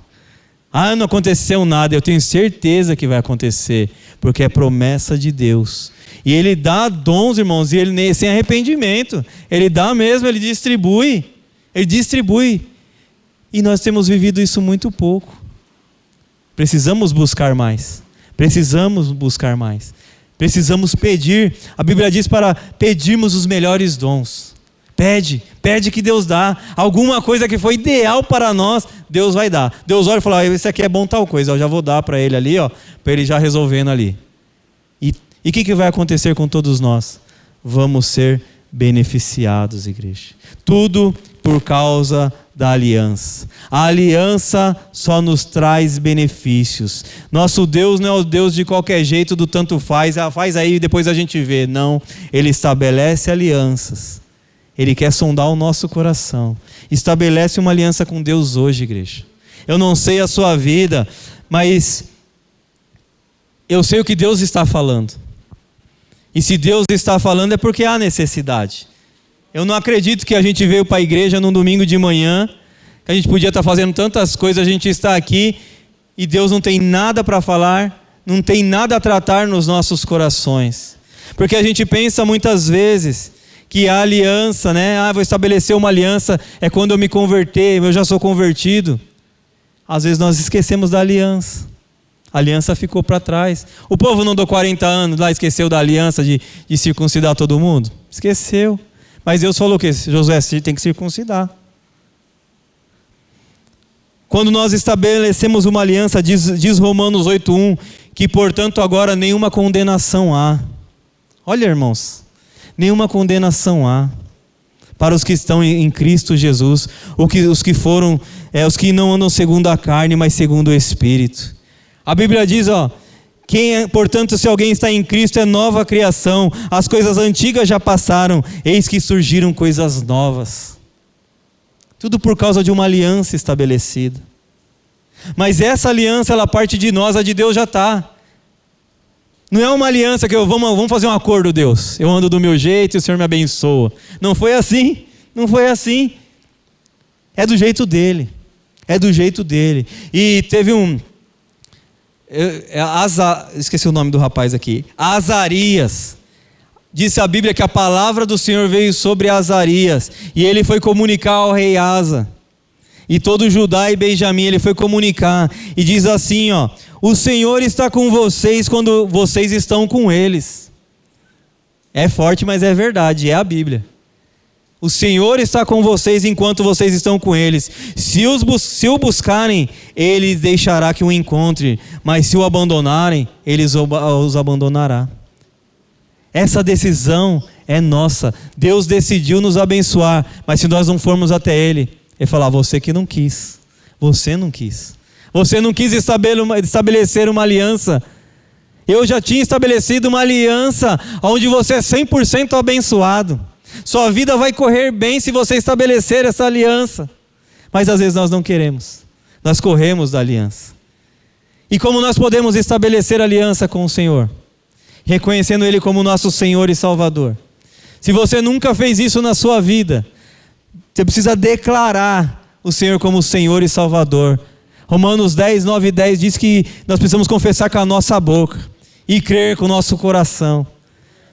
Não aconteceu nada, eu tenho certeza que vai acontecer, porque é promessa de Deus. E Ele dá dons, irmãos, e Ele sem arrependimento, Ele dá mesmo, Ele distribui. E nós temos vivido isso muito pouco. Precisamos buscar mais. Precisamos pedir. A Bíblia diz para pedirmos os melhores dons. Pede que Deus dá. Alguma coisa que foi ideal para nós, Deus vai dar. Deus olha e fala, esse aqui é bom tal coisa, eu já vou dar para ele ali, para ele já resolvendo ali. E o que vai acontecer com todos nós? Vamos ser beneficiados, igreja. Tudo por causa da aliança. A aliança só nos traz benefícios. Nosso Deus não é o Deus de qualquer jeito, do tanto faz, faz aí e depois a gente vê. Não, Ele estabelece alianças. Ele quer sondar o nosso coração. Estabelece uma aliança com Deus hoje, igreja. Eu não sei a sua vida, mas eu sei o que Deus está falando. E se Deus está falando é porque há necessidade. Eu não acredito que a gente veio para a igreja num domingo de manhã, que a gente podia estar fazendo tantas coisas, a gente está aqui e Deus não tem nada para falar, não tem nada a tratar nos nossos corações. Porque a gente pensa muitas vezes que a aliança, né? Vou estabelecer uma aliança, é quando eu me converter, eu já sou convertido. Às vezes nós esquecemos da aliança. A aliança ficou para trás. O povo não andou 40 anos lá, esqueceu da aliança de circuncidar todo mundo? Esqueceu. Mas Deus falou que Josué tem que circuncidar. Quando nós estabelecemos uma aliança, diz Romanos 8:1, que portanto agora nenhuma condenação há. Olha, irmãos, nenhuma condenação há para os que estão em Cristo Jesus, os que não andam segundo a carne, mas segundo o Espírito. A Bíblia diz, portanto, se alguém está em Cristo, é nova criação, as coisas antigas já passaram, eis que surgiram coisas novas. Tudo por causa de uma aliança estabelecida. Mas essa aliança, ela parte de nós, a de Deus já está. Não é uma aliança que vamos fazer um acordo, Deus. Eu ando do meu jeito e o Senhor me abençoa. Não foi assim, não foi assim. É do jeito dele, é do jeito dele. E teve esqueci o nome do rapaz aqui, Azarias. Disse a Bíblia que a palavra do Senhor veio sobre Azarias e ele foi comunicar ao rei Asa e todo Judá e Benjamim. Ele foi comunicar e diz assim, o Senhor está com vocês quando vocês estão com eles. É forte, mas é verdade, é a Bíblia. O Senhor está com vocês enquanto vocês estão com eles. Se o buscarem, Ele deixará que o encontre. Mas se o abandonarem, Ele os abandonará. Essa decisão é nossa. Deus decidiu nos abençoar. Mas se nós não formos até Ele, Ele falar, você que não quis. Você não quis. Você não quis estabelecer uma aliança. Eu já tinha estabelecido uma aliança onde você é 100% abençoado. Sua vida vai correr bem se você estabelecer essa aliança. Mas às vezes nós não queremos. Nós corremos da aliança. E como nós podemos estabelecer aliança com o Senhor? Reconhecendo Ele como nosso Senhor e Salvador. Se você nunca fez isso na sua vida, você precisa declarar o Senhor como Senhor e Salvador. Romanos 10, 9 e 10 diz que nós precisamos confessar com a nossa boca e crer com o nosso coração.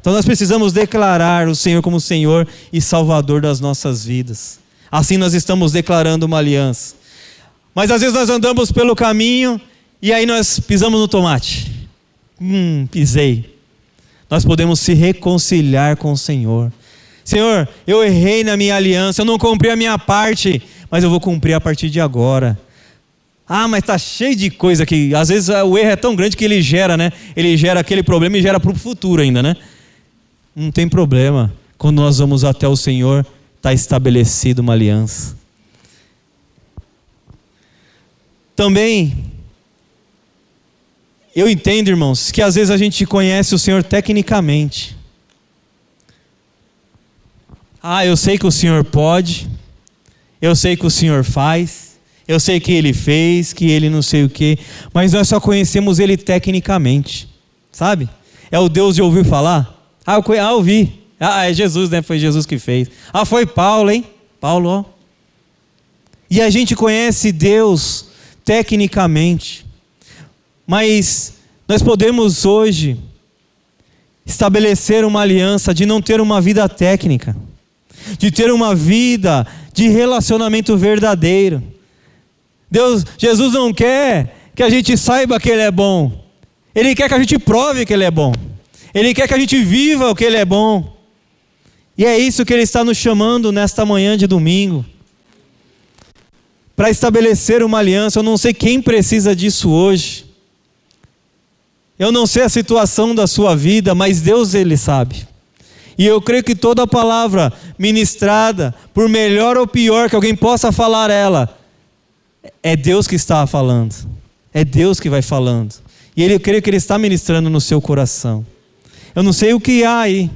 Então nós precisamos declarar o Senhor como Senhor e Salvador das nossas vidas. Assim nós estamos declarando uma aliança. Mas às vezes nós andamos pelo caminho e aí nós pisamos no tomate. Pisei. Nós podemos se reconciliar com o Senhor. Senhor, eu errei na minha aliança, eu não cumpri a minha parte, mas eu vou cumprir a partir de agora. Mas está cheio de coisa que às vezes o erro é tão grande que ele gera, né? Ele gera aquele problema e gera para o futuro ainda, né? Não tem problema. Quando nós vamos até o Senhor, está estabelecida uma aliança. Também, eu entendo, irmãos, que às vezes a gente conhece o Senhor tecnicamente. Eu sei que o Senhor pode, eu sei que o Senhor faz, eu sei que Ele fez, que Ele não sei o quê, mas nós só conhecemos Ele tecnicamente, sabe? É o Deus de ouvir falar. Eu ouvi. É Jesus, né? Foi Jesus que fez. Foi Paulo, hein? Paulo, E a gente conhece Deus tecnicamente. Mas nós podemos hoje estabelecer uma aliança de não ter uma vida técnica, de ter uma vida de relacionamento verdadeiro. Jesus não quer que a gente saiba que Ele é bom. Ele quer que a gente prove que Ele é bom. Ele quer que a gente viva o que Ele é bom. E é isso que Ele está nos chamando nesta manhã de domingo. Para estabelecer uma aliança. Eu não sei quem precisa disso hoje. Eu não sei a situação da sua vida, mas Deus, Ele sabe. E eu creio que toda palavra ministrada, por melhor ou pior que alguém possa falar ela, é Deus que está falando. É Deus que vai falando. E eu creio que Ele está ministrando no seu coração. Eu não sei o que há aí.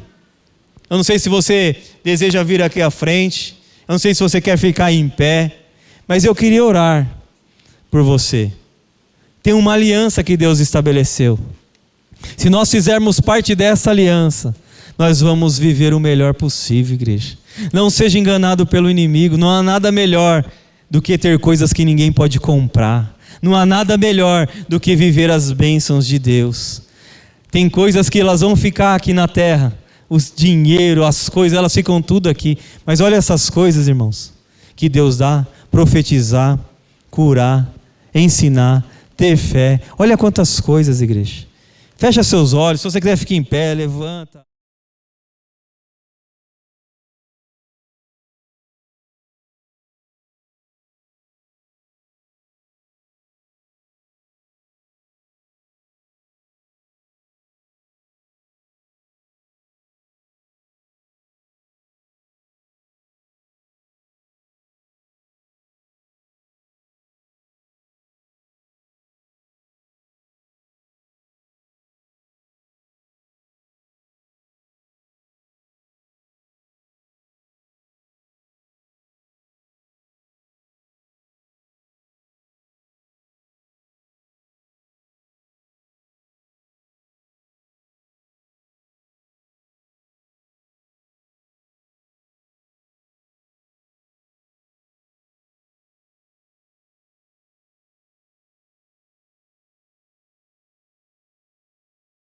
Eu não sei se você deseja vir aqui à frente. Eu não sei se você quer ficar em pé. Mas eu queria orar por você. Tem uma aliança que Deus estabeleceu. Se nós fizermos parte dessa aliança, nós vamos viver o melhor possível, igreja. Não seja enganado pelo inimigo. Não há nada melhor do que ter coisas que ninguém pode comprar. Não há nada melhor do que viver as bênçãos de Deus. Tem coisas que elas vão ficar aqui na terra. O dinheiro, as coisas, elas ficam tudo aqui. Mas olha essas coisas, irmãos, que Deus dá: profetizar, curar, ensinar, ter fé. Olha quantas coisas, igreja. Fecha seus olhos. Se você quiser ficar em pé, levanta.